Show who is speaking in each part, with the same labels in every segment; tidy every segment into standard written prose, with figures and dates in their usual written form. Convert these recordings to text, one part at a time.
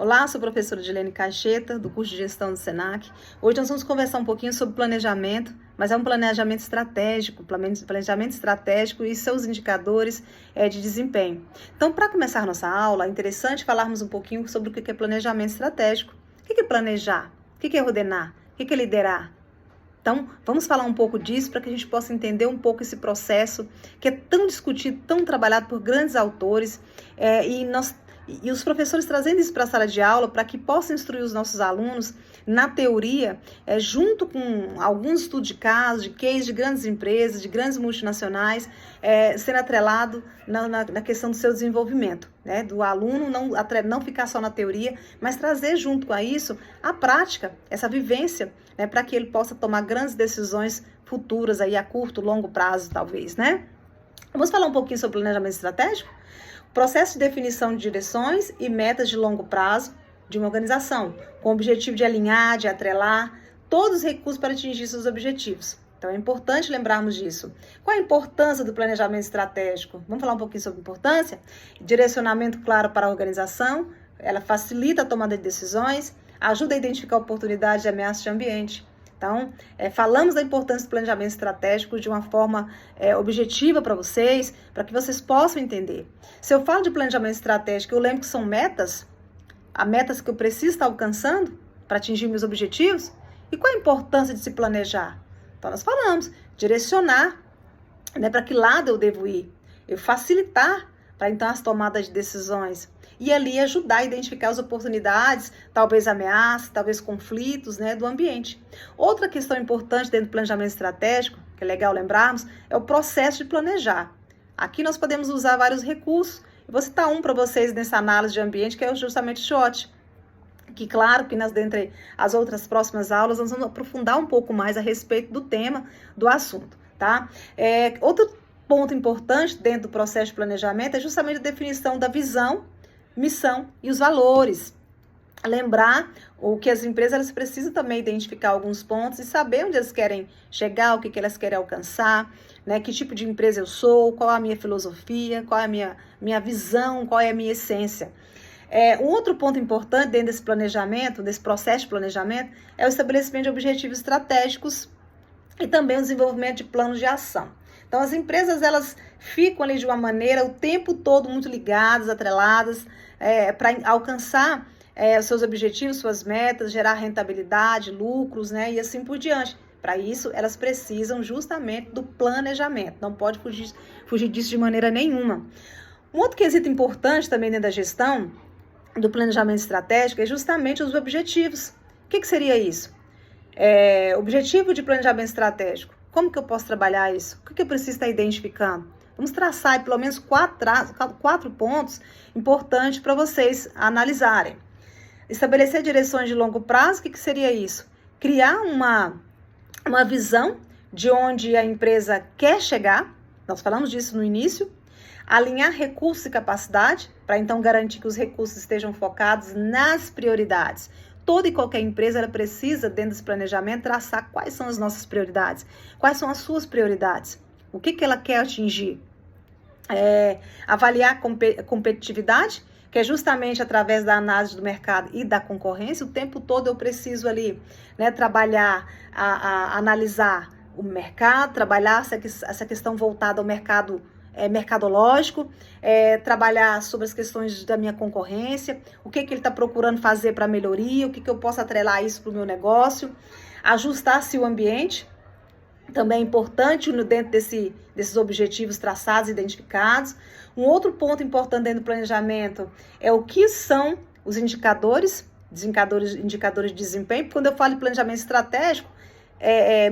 Speaker 1: Olá, sou a professora Dilene Caixeta, do curso de Gestão do Senac. Hoje nós vamos conversar um pouquinho sobre planejamento, mas é um planejamento estratégico e seus indicadores de desempenho. Então, para começar nossa aula, é interessante falarmos um pouquinho sobre o que é planejamento estratégico. O que é planejar? O que é ordenar? O que é liderar? Então, vamos falar um pouco disso para que a gente possa entender um pouco esse processo que é tão discutido, tão trabalhado por grandes autores e os professores trazendo isso para a sala de aula para que possam instruir os nossos alunos na teoria, junto com alguns estudos de casos, de case de grandes empresas, de grandes multinacionais, sendo atrelado na questão do seu desenvolvimento, né? Do aluno não ficar só na teoria, mas trazer junto com isso a prática, essa vivência, né? Para que ele possa tomar grandes decisões futuras aí a curto, longo prazo, talvez, né? Vamos falar um pouquinho sobre planejamento estratégico? Processo de definição de direções e metas de longo prazo de uma organização, com o objetivo de alinhar, de atrelar todos os recursos para atingir seus objetivos. Então, é importante lembrarmos disso. Qual a importância do planejamento estratégico? Vamos falar um pouquinho sobre importância? Direcionamento claro para a organização, ela facilita a tomada de decisões, ajuda a identificar oportunidades de ameaças de ambiente. Então, falamos da importância do planejamento estratégico de uma forma objetiva para vocês, para que vocês possam entender. Se eu falo de planejamento estratégico, eu lembro que são metas que eu preciso estar alcançando para atingir meus objetivos. E qual a importância de se planejar? Então, nós falamos, direcionar, né, para que lado eu devo ir, eu facilitar para então as tomadas de decisões. E ali ajudar a identificar as oportunidades, talvez ameaças, talvez conflitos, né, do ambiente. Outra questão importante dentro do planejamento estratégico, que é legal lembrarmos, é o processo de planejar. Aqui nós podemos usar vários recursos. Eu vou citar um para vocês nessa análise de ambiente, que é justamente o SWOT. Que claro que dentre as outras próximas aulas nós vamos aprofundar um pouco mais a respeito do tema, do assunto, tá? Outro ponto importante dentro do processo de planejamento é justamente a definição da visão, missão e os valores. Lembrar que as empresas elas precisam também identificar alguns pontos e saber onde elas querem chegar, o que elas querem alcançar, né? Que tipo de empresa eu sou, qual é a minha filosofia, qual é a minha visão, qual é a minha essência. Um outro ponto importante dentro desse planejamento, desse processo de planejamento, é o estabelecimento de objetivos estratégicos e também o desenvolvimento de planos de ação. Então, as empresas, elas ficam ali de uma maneira o tempo todo muito ligadas, atreladas, para alcançar os seus objetivos, suas metas, gerar rentabilidade, lucros, né, e assim por diante. Para isso, elas precisam justamente do planejamento, não pode fugir disso de maneira nenhuma. Um outro quesito importante também dentro da gestão, do planejamento estratégico, é justamente os objetivos. O que seria isso? Objetivo de planejamento estratégico. Como que eu posso trabalhar isso? O que eu preciso estar identificando? Vamos traçar aí, pelo menos quatro pontos importantes para vocês analisarem. Estabelecer direções de longo prazo, o que seria isso? Criar uma visão de onde a empresa quer chegar, nós falamos disso no início. Alinhar recursos e capacidade, para então garantir que os recursos estejam focados nas prioridades. Toda e qualquer empresa ela precisa, dentro desse planejamento, traçar quais são as nossas prioridades, quais são as suas prioridades, o que ela quer atingir. Avaliar a competitividade, que é justamente através da análise do mercado e da concorrência. O tempo todo eu preciso ali, né, trabalhar, analisar o mercado, trabalhar essa questão voltada ao mercado mercadológico, trabalhar sobre as questões da minha concorrência, o que ele está procurando fazer para melhoria, o que eu posso atrelar isso para o meu negócio, ajustar-se o ambiente, também é importante dentro desses objetivos traçados, identificados. Um outro ponto importante dentro do planejamento é o que são os indicadores de desempenho. Quando eu falo de planejamento estratégico,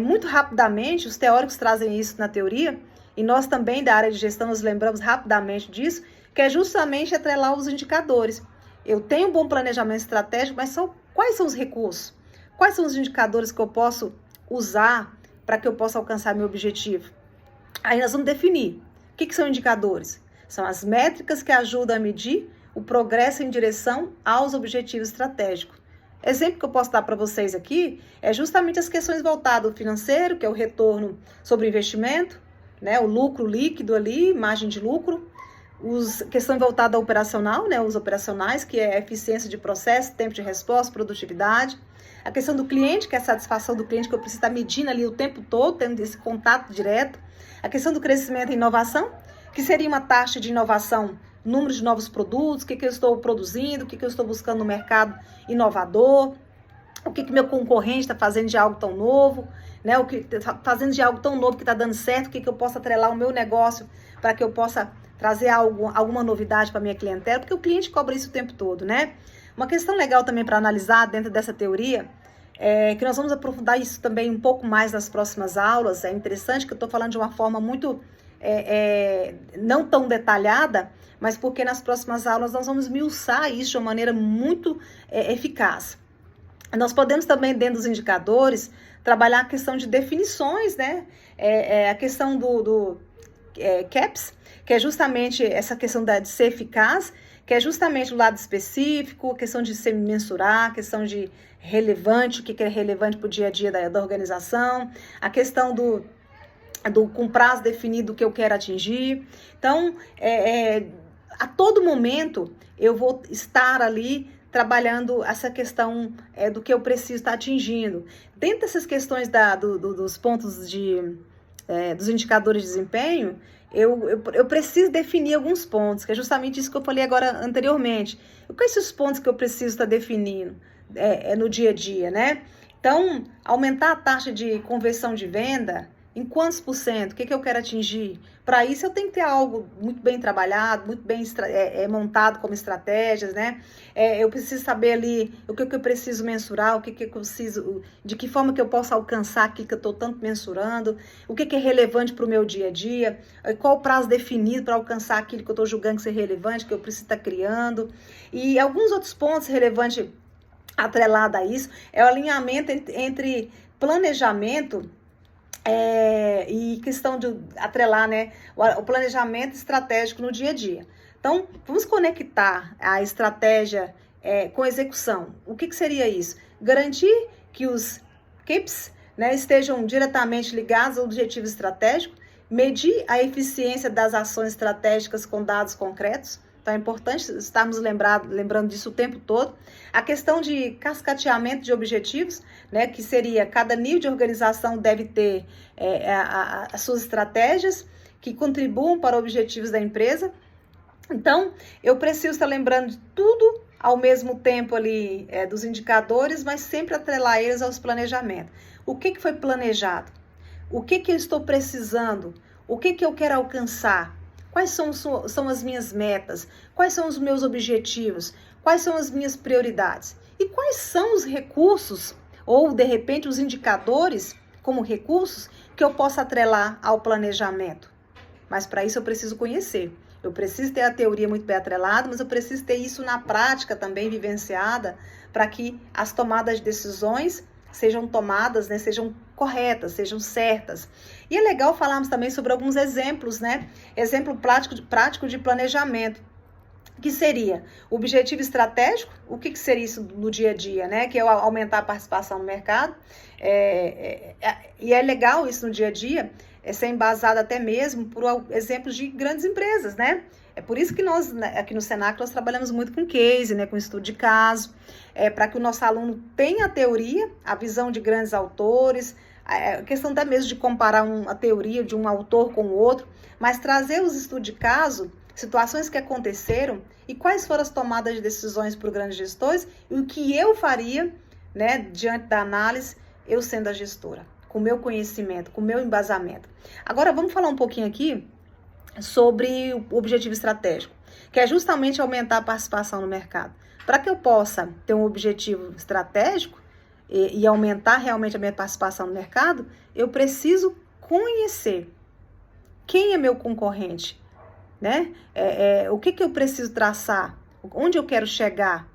Speaker 1: muito rapidamente, os teóricos trazem isso na teoria, e nós também da área de gestão nos lembramos rapidamente disso, que é justamente atrelar os indicadores. Eu tenho um bom planejamento estratégico, mas quais são os recursos? Quais são os indicadores que eu posso usar para que eu possa alcançar meu objetivo? Aí nós vamos definir. O que são indicadores? São as métricas que ajudam a medir o progresso em direção aos objetivos estratégicos. Exemplo que eu posso dar para vocês aqui é justamente as questões voltadas ao financeiro, que é o retorno sobre investimento, né, o lucro líquido ali, margem de lucro, Questão voltada ao operacional, né, os operacionais, que é a eficiência de processo, tempo de resposta, produtividade. A questão do cliente, que é a satisfação do cliente, que eu preciso estar medindo ali o tempo todo, tendo esse contato direto. A questão do crescimento e inovação, que seria uma taxa de inovação, número de novos produtos, o que eu estou produzindo, o que eu estou buscando no mercado inovador, o que meu concorrente está fazendo de algo tão novo, né? O que tá fazendo de algo tão novo que está dando certo, o que eu posso atrelar ao meu negócio para que eu possa trazer alguma novidade para minha clientela, porque o cliente cobra isso o tempo todo, né? Uma questão legal também para analisar dentro dessa teoria é que nós vamos aprofundar isso também um pouco mais nas próximas aulas. É interessante que eu estou falando de uma forma muito não tão detalhada, mas porque nas próximas aulas nós vamos esmiuçar isso de uma maneira muito eficaz. Nós podemos também, dentro dos indicadores, trabalhar a questão de definições, né? A questão do CAPS, que é justamente essa questão de ser eficaz, que é justamente o lado específico, a questão de se mensurar, a questão de relevante, o que é relevante para o dia a dia da organização, a questão com prazo definido que eu quero atingir. Então, a todo momento, eu vou estar ali trabalhando essa questão do que eu preciso estar atingindo. Dentro dessas questões dos pontos dos indicadores de desempenho, eu preciso definir alguns pontos, que é justamente isso que eu falei agora anteriormente. Quais são os pontos que eu preciso estar definindo no dia a dia, né? Então, aumentar a taxa de conversão de venda, em quantos por cento? O que eu quero atingir? Para isso, eu tenho que ter algo muito bem trabalhado, muito bem montado como estratégias, né? Eu preciso saber ali o que eu preciso mensurar, o que eu preciso, de que forma que eu posso alcançar aquilo que eu estou tanto mensurando, o que é relevante para o meu dia a dia, qual o prazo definido para alcançar aquilo que eu estou julgando ser relevante, que eu preciso estar criando. E alguns outros pontos relevantes atrelado a isso é o alinhamento entre planejamento e questão de atrelar, né, o planejamento estratégico no dia a dia. Então, vamos conectar a estratégia com a execução. O que seria isso? Garantir que os KPIs, né, estejam diretamente ligados ao objetivo estratégico, medir a eficiência das ações estratégicas com dados concretos. Então, é importante estarmos lembrando disso o tempo todo. A questão de cascateamento de objetivos, né, que seria cada nível de organização deve ter as suas estratégias que contribuam para objetivos da empresa. Então, eu preciso estar lembrando de tudo ao mesmo tempo ali dos indicadores, mas sempre atrelar eles aos planejamentos. O que foi planejado? O que eu estou precisando? O que eu quero alcançar? Quais são as minhas metas? Quais são os meus objetivos? Quais são as minhas prioridades? E quais são os recursos, ou de repente os indicadores como recursos, que eu possa atrelar ao planejamento? Mas para isso eu preciso conhecer. Eu preciso ter a teoria muito bem atrelada, mas eu preciso ter isso na prática também vivenciada, para que as tomadas de decisões sejam tomadas, né, sejam corretas, sejam certas. E é legal falarmos também sobre alguns exemplos, né? Exemplo prático de planejamento, que seria o objetivo estratégico. O que seria isso no dia a dia, né? Que é aumentar a participação no mercado. E é legal isso no dia a dia, ser embasado até mesmo por exemplos de grandes empresas, né? É por isso que nós, aqui no Senac, nós trabalhamos muito com case, né, com estudo de caso, para que o nosso aluno tenha a teoria, a visão de grandes autores, a questão até mesmo de comparar a teoria de um autor com o outro, mas trazer os estudos de caso, situações que aconteceram e quais foram as tomadas de decisões por grandes gestores e o que eu faria, né, diante da análise, eu sendo a gestora, com o meu conhecimento, com o meu embasamento. Agora, vamos falar um pouquinho aqui sobre o objetivo estratégico, que é justamente aumentar a participação no mercado. Para que eu possa ter um objetivo estratégico e aumentar realmente a minha participação no mercado, eu preciso conhecer quem é meu concorrente, né? O que eu preciso traçar, onde eu quero chegar.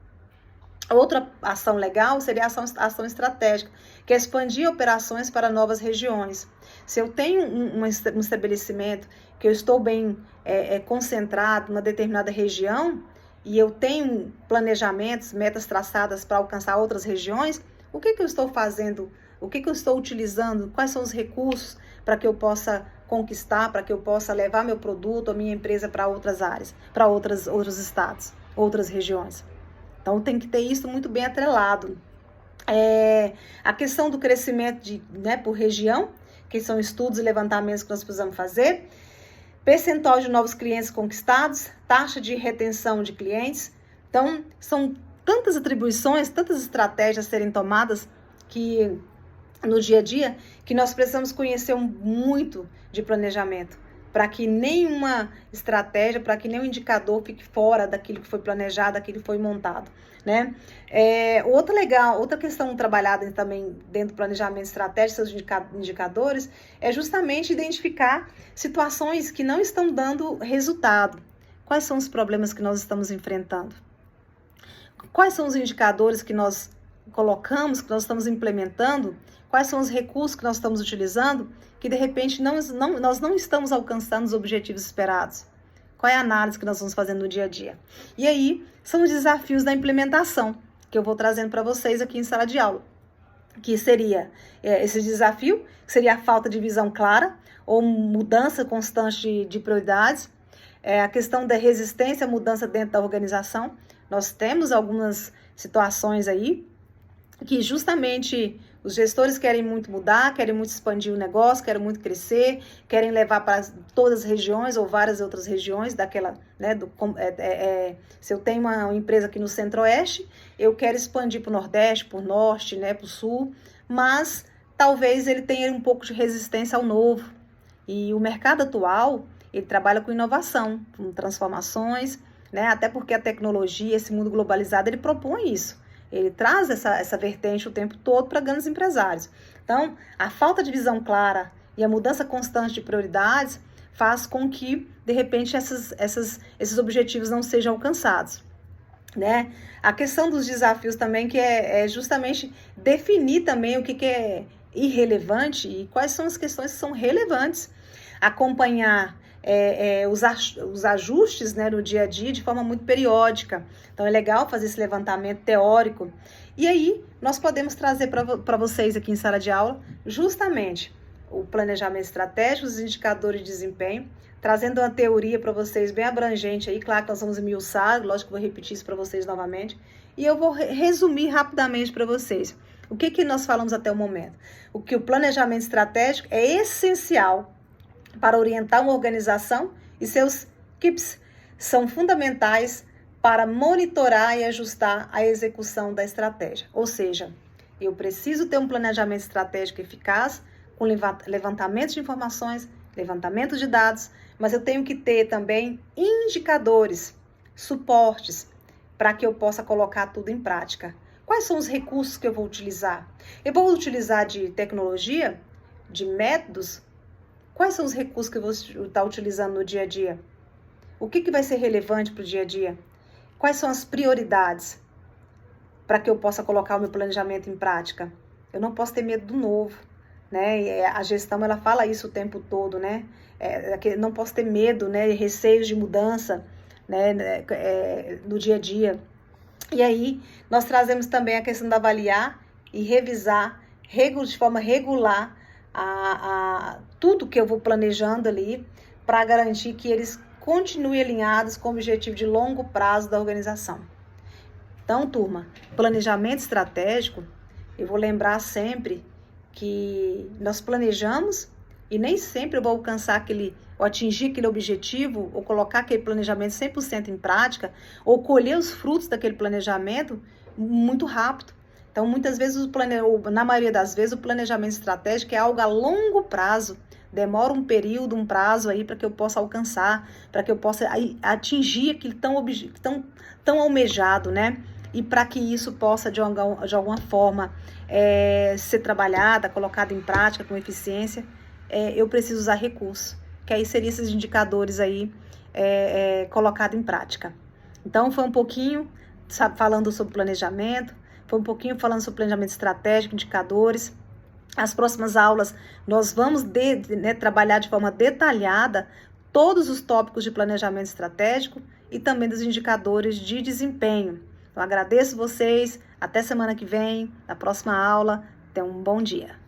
Speaker 1: Outra ação legal seria a ação estratégica, que é expandir operações para novas regiões. Se eu tenho um estabelecimento que eu estou bem concentrado numa determinada região e eu tenho planejamentos, metas traçadas para alcançar outras regiões, o que eu estou fazendo? O que eu estou utilizando? Quais são os recursos para que eu possa conquistar, para que eu possa levar meu produto, a minha empresa para outras áreas, para outros estados, outras regiões. Então tem que ter isso muito bem atrelado. A questão do crescimento por região, que são estudos e levantamentos que nós precisamos fazer, percentual de novos clientes conquistados, taxa de retenção de clientes. Então, são tantas atribuições, tantas estratégias a serem tomadas que no dia a dia, que nós precisamos conhecer muito de planejamento, para que nenhuma estratégia, para que nenhum indicador fique fora daquilo que foi planejado, daquilo que foi montado, né? Outra questão trabalhada também dentro do planejamento estratégico, seus indicadores, é justamente identificar situações que não estão dando resultado. Quais são os problemas que nós estamos enfrentando? Quais são os indicadores que nós colocamos, que nós estamos implementando? Quais são os recursos que nós estamos utilizando que, de repente, nós não estamos alcançando os objetivos esperados? Qual é a análise que nós vamos fazendo no dia a dia? E aí, são os desafios da implementação, que eu vou trazendo para vocês aqui em sala de aula. Que seria esse desafio, que seria a falta de visão clara, ou mudança constante de prioridades, a questão da resistência à mudança dentro da organização. Nós temos algumas situações aí que justamente os gestores querem muito mudar, querem muito expandir o negócio, querem muito crescer, querem levar para todas as regiões ou várias outras regiões daquela, né, se eu tenho uma empresa aqui no Centro-Oeste, eu quero expandir para o Nordeste, para o Norte, né, para o Sul, mas talvez ele tenha um pouco de resistência ao novo. E o mercado atual, ele trabalha com inovação, com transformações, né, até porque a tecnologia, esse mundo globalizado, ele propõe isso. Ele traz essa vertente o tempo todo para grandes empresários. Então, a falta de visão clara e a mudança constante de prioridades faz com que, de repente, esses objetivos não sejam alcançados, né? A questão dos desafios também, que é justamente definir também o que é irrelevante e quais são as questões que são relevantes. Acompanhar os ajustes, né, no dia a dia de forma muito periódica. Então é legal fazer esse levantamento teórico. E aí nós podemos trazer para vocês aqui em sala de aula justamente o planejamento estratégico, os indicadores de desempenho, trazendo uma teoria para vocês bem abrangente aí. Claro que nós vamos esmiuçar, lógico que eu vou repetir isso para vocês novamente. E eu vou resumir rapidamente para vocês. O que nós falamos até o momento? O que o planejamento estratégico é essencial para orientar uma organização e seus equipes são fundamentais para monitorar e ajustar a execução da estratégia. Ou seja, eu preciso ter um planejamento estratégico eficaz, com levantamento de informações, levantamento de dados, mas eu tenho que ter também indicadores, suportes, para que eu possa colocar tudo em prática. Quais são os recursos que eu vou utilizar? Eu vou utilizar de tecnologia, de métodos. Quais são os recursos que eu vou estar utilizando no dia a dia? O que vai ser relevante para o dia a dia? Quais são as prioridades para que eu possa colocar o meu planejamento em prática? Eu não posso ter medo do novo, né? E a gestão, ela fala isso o tempo todo, né? Não posso ter medo, né? Receios de mudança, né? No dia a dia. E aí, nós trazemos também a questão de avaliar e revisar de forma regular tudo que eu vou planejando ali para garantir que eles continuem alinhados com o objetivo de longo prazo da organização. Então, turma, planejamento estratégico, eu vou lembrar sempre que nós planejamos e nem sempre eu vou alcançar ou atingir aquele objetivo, ou colocar aquele planejamento 100% em prática, ou colher os frutos daquele planejamento muito rápido. Então, muitas vezes, na maioria das vezes, o planejamento estratégico é algo a longo prazo. Demora um período, um prazo aí para que eu possa alcançar, para que eu possa atingir aquilo tão almejado, né? E para que isso possa, de alguma forma, ser trabalhada, colocada em prática com eficiência, eu preciso usar recursos, que aí seriam esses indicadores aí colocados em prática. Então, foi um pouquinho falando sobre planejamento, foi um pouquinho falando sobre planejamento estratégico, indicadores. As próximas aulas nós vamos trabalhar de forma detalhada todos os tópicos de planejamento estratégico e também dos indicadores de desempenho. Então, agradeço vocês, até semana que vem, na próxima aula. Tenham um bom dia.